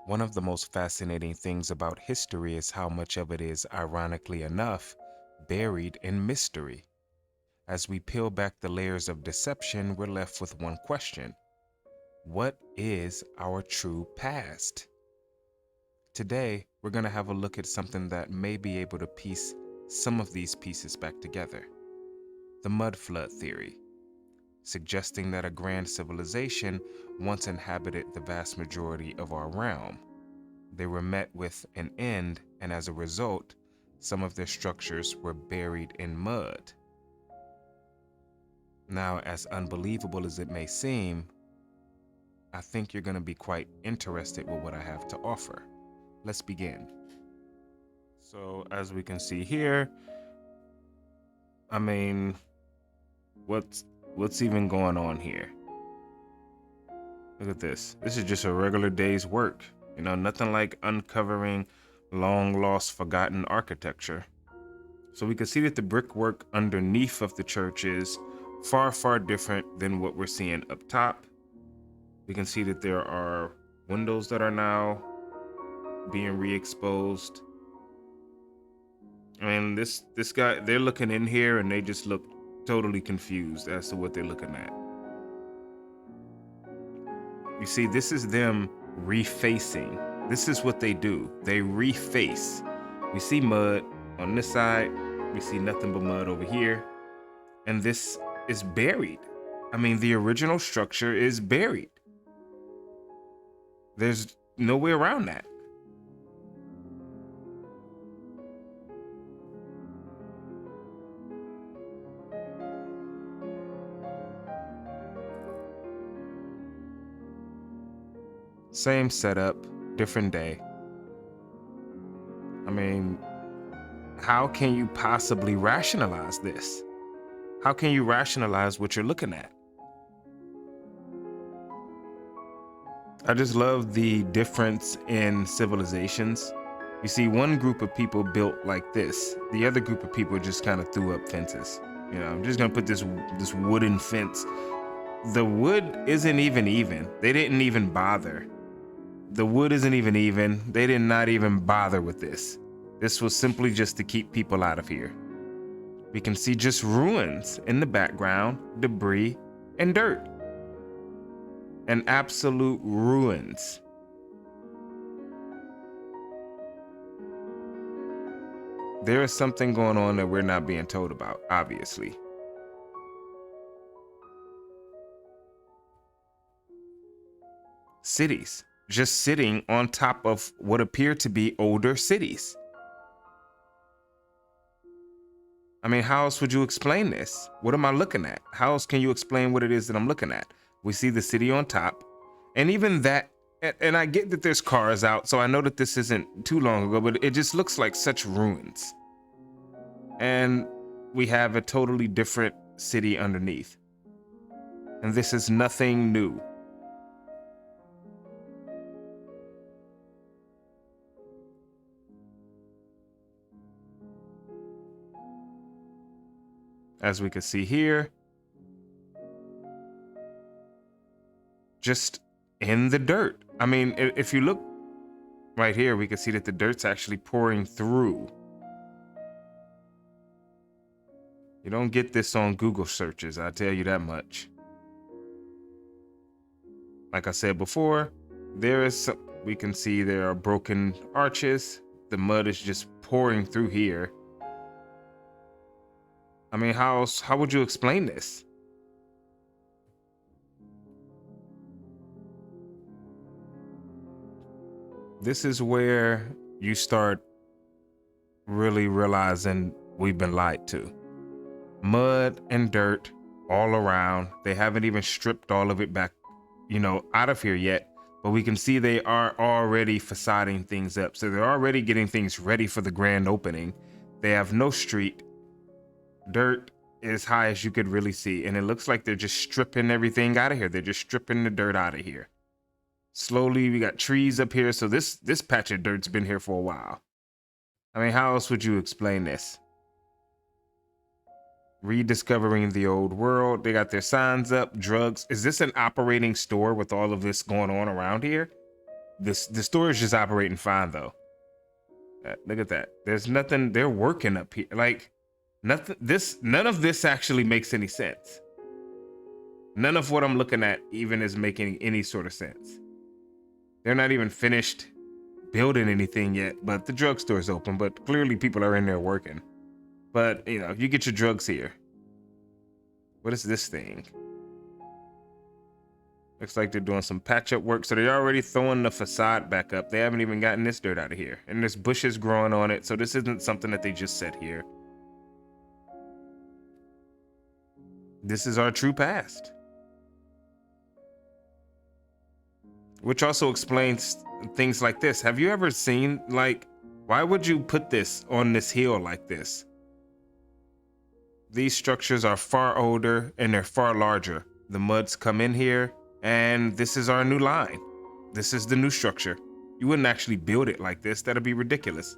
One of the most fascinating things about history is how much of it is, ironically enough, buried in mystery. As we peel back the layers of deception, we're left with one question: what is our true past? Today, we're going to have a look at something that may be able to piece some of these pieces back together: the mud flood theory, suggesting that a grand civilization once inhabited the vast majority of our realm. They were met with an end, and as a result, some of their structures were buried in mud. Now, as unbelievable as it may seem, I think you're going to be quite interested with what I have to offer. Let's begin. So, as we can see here, I mean, what's what's even going on here? Look at this. This is just a regular day's work. Nothing like uncovering long lost forgotten architecture. So we can see that the brickwork underneath of the church is far, far different than what we're seeing up top. We can see that there are windows that are now being re-exposed. I mean, this guy, they're looking in here and they just look totally confused as to what they're looking at. You see, this is them refacing. This is what they do. They reface. We see mud on this side. We see nothing but mud over here. And this is buried. I mean, the original structure is buried. There's no way around that. Same setup, different day. I mean, how can you possibly rationalize this? How can you rationalize what you're looking at? I just love the difference in civilizations. You see, one group of people built like this. The other group of people just kind of threw up fences. I'm just gonna put this wooden fence. The wood isn't even. They didn't even bother. The wood isn't even. They did not even bother with this. This was simply just to keep people out of here. We can see just ruins in the background, debris and dirt. And absolute ruins. There is something going on that we're not being told about, obviously. Cities just sitting on top of what appear to be older cities. I mean, how else would you explain this? What am I looking at? How else can you explain what it is that I'm looking at? We see the city on top, and even that, and I get that there's cars out, so I know that this isn't too long ago, but it just looks like such ruins. And we have a totally different city underneath. And this is nothing new. As we can see here, just in the dirt. I mean, if you look right here, we can see that the dirt's actually pouring through. You don't get this on Google searches, I tell you that much. Like I said before, we can see there are broken arches. The mud is just pouring through here. I mean, how would you explain this? This is where you start really realizing we've been lied to. Mud and dirt all around. They haven't even stripped all of it back, out of here yet. But we can see they are already facading things up. So they're already getting things ready for the grand opening. They have no street. Dirt as high as you could really see. And it looks like they're just stripping everything out of here. They're just stripping the dirt out of here. Slowly, we got trees up here. So this patch of dirt's been here for a while. I mean, how else would you explain this? Rediscovering the old world. They got their signs up, drugs. Is this an operating store with all of this going on around here? the storage is operating fine though. Look at that. There's nothing. They're working up here. Like nothing. None of this actually makes any sense. None of what I'm looking at even is making any sort of sense. They're not even finished building anything yet, but the drugstore's open, but clearly people are in there working. But, you know, you get your drugs here. What is this thing? Looks like they're doing some patch-up work, so they're already throwing the facade back up. They haven't even gotten this dirt out of here. And there's bushes growing on it, so this isn't something that they just set here. This is our true past. Which also explains things like this. Have you ever seen, like, why would you put this on this hill like this? These structures are far older and they're far larger. The muds come in here, and this is our new line. This is the new structure. You wouldn't actually build it like this. That'd be ridiculous.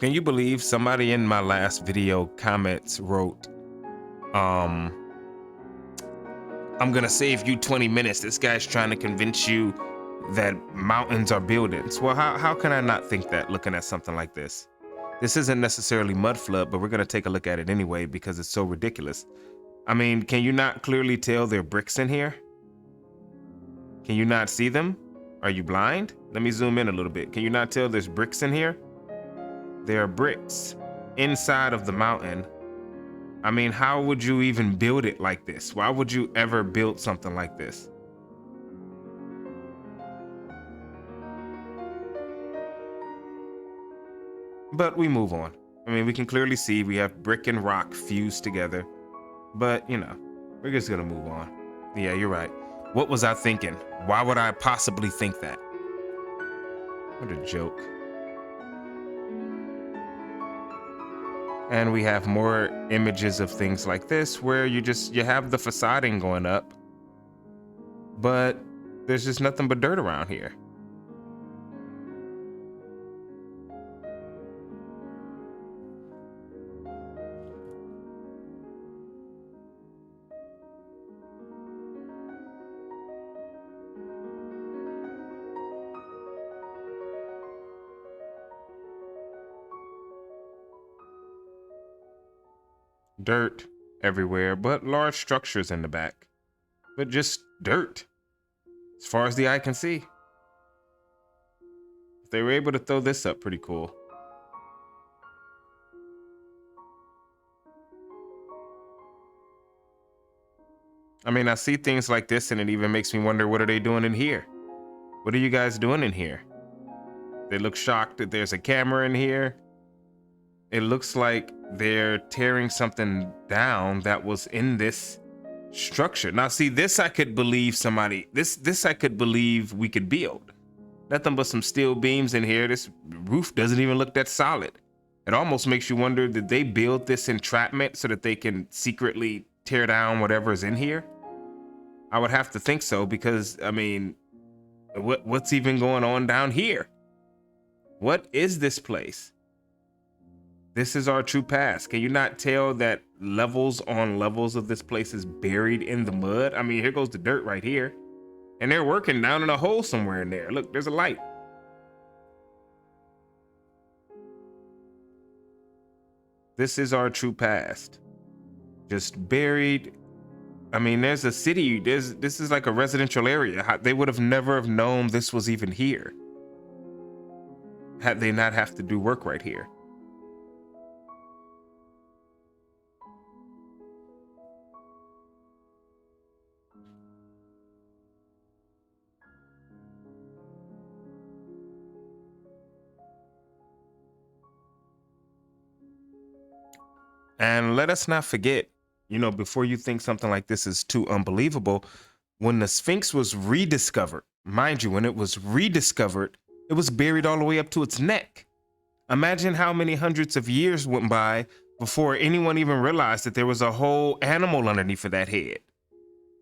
Can you believe somebody in my last video comments wrote, I'm gonna save you 20 minutes. This guy's trying to convince you that mountains are buildings. Well, how can I not think that looking at something like this? This isn't necessarily mud flood, but we're gonna take a look at it anyway because it's so ridiculous. I mean, can you not clearly tell there are bricks in here? Can you not see them? Are you blind? Let me zoom in a little bit. Can you not tell there's bricks in here? There are bricks inside of the mountain. I mean, how would you even build it like this? Why would you ever build something like this? But we move on. I mean, we can clearly see we have brick and rock fused together. But, you know, we're just gonna move on. Yeah, you're right. What was I thinking? Why would I possibly think that? What a joke. And we have more images of things like this where you have the facading going up, but there's just nothing but dirt around here. Dirt everywhere, but large structures in the back. But just dirt, as far as the eye can see. They were able to throw this up pretty cool. I mean, I see things like this and it even makes me wonder, what are they doing in here? What are you guys doing in here? They look shocked that there's a camera in here. It looks like they're tearing something down that was in this structure. Now, see, this I could believe this I could believe we could build. Nothing but some steel beams in here. This roof doesn't even look that solid. It almost makes you wonder, did they build this entrapment so that they can secretly tear down whatever is in here? I would have to think so, because, I mean, what's even going on down here? What is this place? This is our true past. Can you not tell that levels on levels of this place is buried in the mud? I mean, here goes the dirt right here. And they're working down in a hole somewhere in there. Look, there's a light. This is our true past. Just buried. I mean, there's a city. This is like a residential area. They would have never have known this was even here had they not have to do work right here. And let us not forget, you know, before you think something like this is too unbelievable, when the Sphinx was rediscovered, mind you, when it was rediscovered, it was buried all the way up to its neck. Imagine how many hundreds of years went by before anyone even realized that there was a whole animal underneath of that head.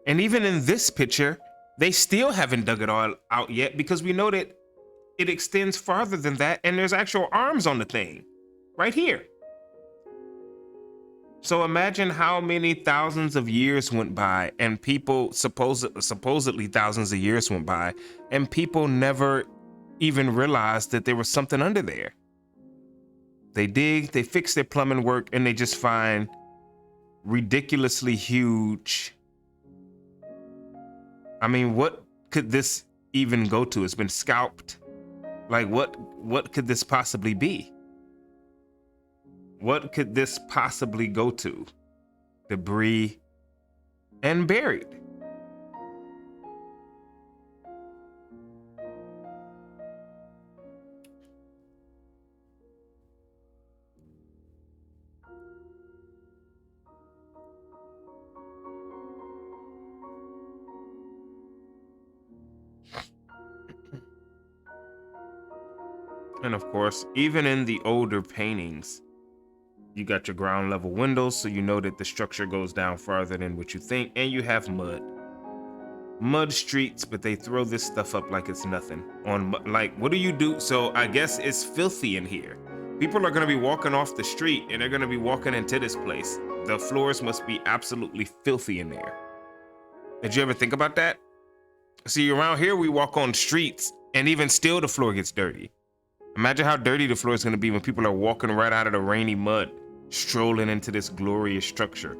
And even in this picture, they still haven't dug it all out yet, because we know that it extends farther than that, and there's actual arms on the thing right here. So imagine how many thousands of years went by, and people supposedly thousands of years went by, and people never even realized that there was something under there. They dig, they fix their plumbing work, and they just find ridiculously huge. I mean, what could this even go to? It's been scalped. Like, what could this possibly be? What could this possibly go to? Debris and buried. And of course, even in the older paintings, you got your ground level windows, so you know that the structure goes down farther than what you think, and you have mud streets, but they throw this stuff up like it's nothing. Like, what do you do? So I guess it's filthy in here. People are going to be walking off the street, and they're going to be walking into this place. The floors must be absolutely filthy in there. Did you ever think about that? See, around here we walk on streets, and even still the floor gets dirty. Imagine how dirty the floor is going to be when people are walking right out of the rainy mud, strolling into this glorious structure.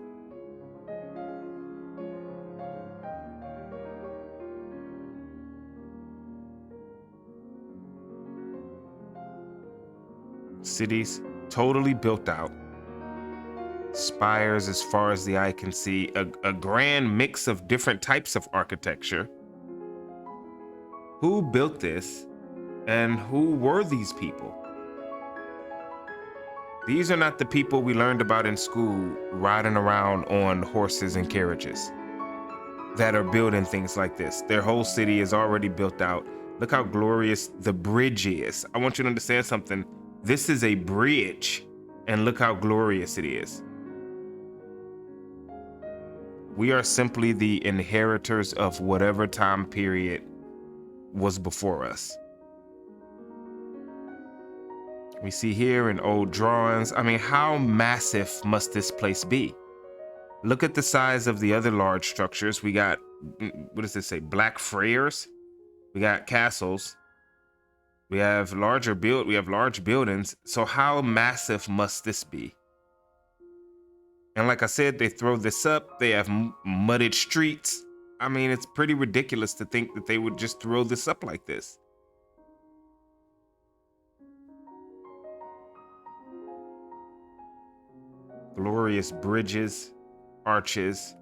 Cities totally built out. Spires as far as the eye can see. A grand mix of different types of architecture. Who built this? And who were these people? These are not the people we learned about in school riding around on horses and carriages that are building things like this. Their whole city is already built out. Look how glorious the bridge is. I want you to understand something. This is a bridge, and look how glorious it is. We are simply the inheritors of whatever time period was before us. We see here in old drawings. I mean, how massive must this place be? Look at the size of the other large structures. We got, what does this say? Black friars. We got castles. We have large buildings. So how massive must this be? And like I said, they throw this up. They have mudded streets. I mean, it's pretty ridiculous to think that they would just throw this up like this. Glorious bridges, arches.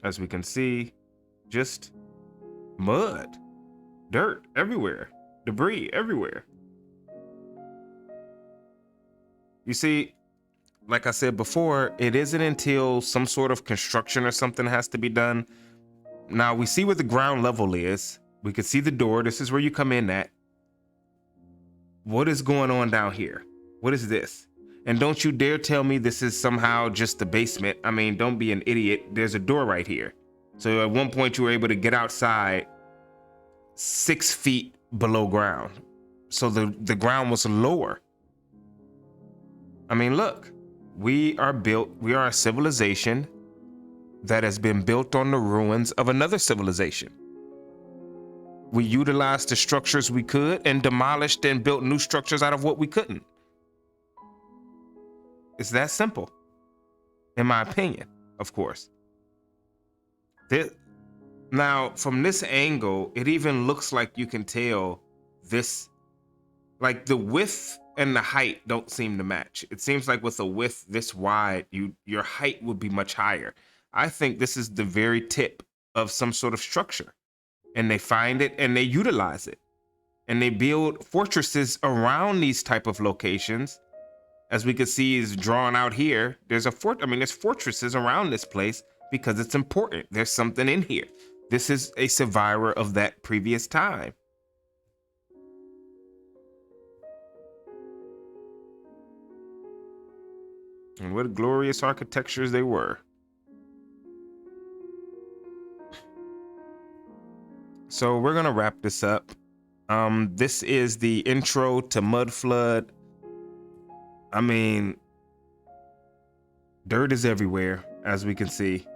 As we can see, just mud, dirt everywhere, debris everywhere. You see, like I said before, it isn't until some sort of construction or something has to be done. Now we see where the ground level is. We can see the door. This is where you come in at. What is going on down here? What is this? And don't you dare tell me this is somehow just the basement. I mean, don't be an idiot. There's a door right here. So at one point you were able to get outside 6 feet below ground. So the ground was lower. I mean, look, we are a civilization that has been built on the ruins of another civilization. We utilized the structures we could and demolished and built new structures out of what we couldn't. It's that simple, in my opinion, of course. Now, from this angle, it even looks like you can tell this, like the width and the height don't seem to match. It seems like with a width this wide, your height would be much higher. I think this is the very tip of some sort of structure, and they find it and they utilize it, and they build fortresses around these type of locations. As we can see is drawn out here, there's fortresses around this place because it's important. There's something in here. This is a survivor of that previous time. And what glorious architectures they were. So we're gonna wrap this up. This is the intro to MUDFLOOD. I mean, dirt is everywhere, as we can see.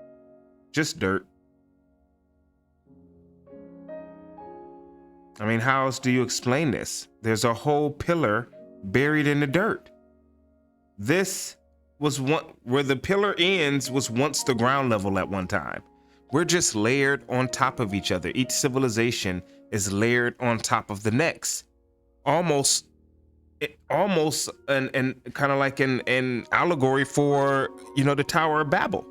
Just dirt. I mean, how else do you explain this? There's a whole pillar buried in the dirt. This was where the pillar ends was once the ground level at one time. We're just layered on top of each other. Each civilization is layered on top of the next. Almost and kind of like an allegory for, you know, the Tower of Babel.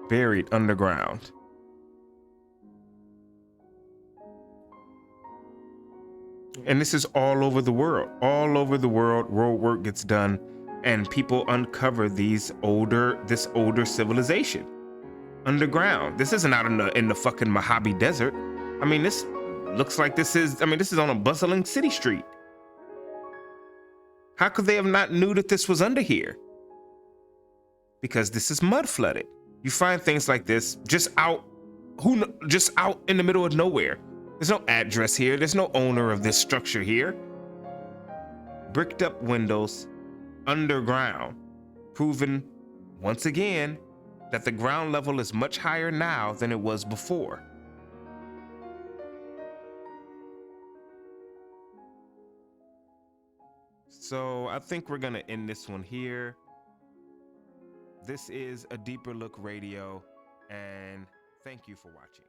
Buried underground. And this is all over the world. All over the world, road work gets done, and people uncover this older civilization underground. This isn't out in the fucking Mojave Desert. I mean, this looks like this is on a bustling city street. How could they have not knew that this was under here? Because this is mud flooded. You find things like this just out in the middle of nowhere. There's no address here. There's no owner of this structure here. Bricked up windows underground, proving once again that the ground level is much higher now than it was before. So I think we're gonna end this one here. This is A Deeper Look Radio, and thank you for watching.